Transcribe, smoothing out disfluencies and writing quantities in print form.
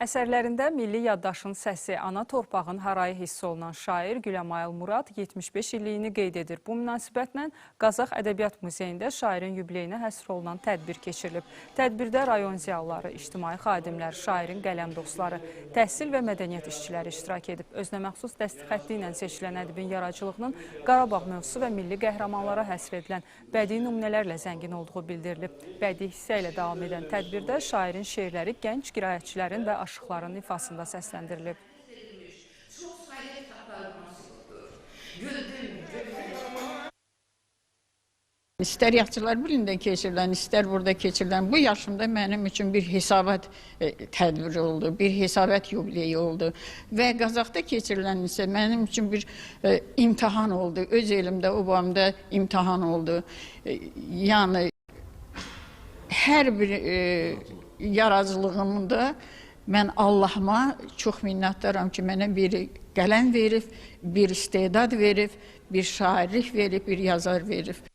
Əsərlərində milli yaddaşın səsi, ana torpağın harayı hiss olunan şair Güləmayıl Murad 75 illiyini qeyd edir. Bu münasibətlə Qazax Ədəbiyyat Muzeyində şairin yubileyinə həsr olunan tədbir keçirilib. Tədbirdə rayon ziyalıları, ictimai xadimlər, şairin qələm dostları, təhsil və mədəniyyət işçiləri iştirak edib. Özünə məxsus dəsti xətti ilə seçilən ədibin yaradıcılığının Qarabağ mövzusu və milli qəhrəmanlara həsr edilən bədii nümunələrlə zəngin olduğu bildirilib. Bədii hissə ilə davam edən tədbirdə şairin şeirləri gənc qiraətçilərin və aşıqların ifasında səsləndirilib. İstər Yaxçılar Birliyində keçirilən, istər burada keçirilən bu yaşımda mənim üçün bir hesabat tədbiri oldu, bir hesabat yubileyi oldu. Və Qazaxda keçirilən isə mənim üçün bir imtahan oldu. Öz elimdə, obamda imtahan oldu. Yəni, hər bir yaradıcılığımda mən Allahıma çox minnətdaram ki, mənə bir qələm verib, bir istedad verib, bir şairlik verib, bir yazar verib.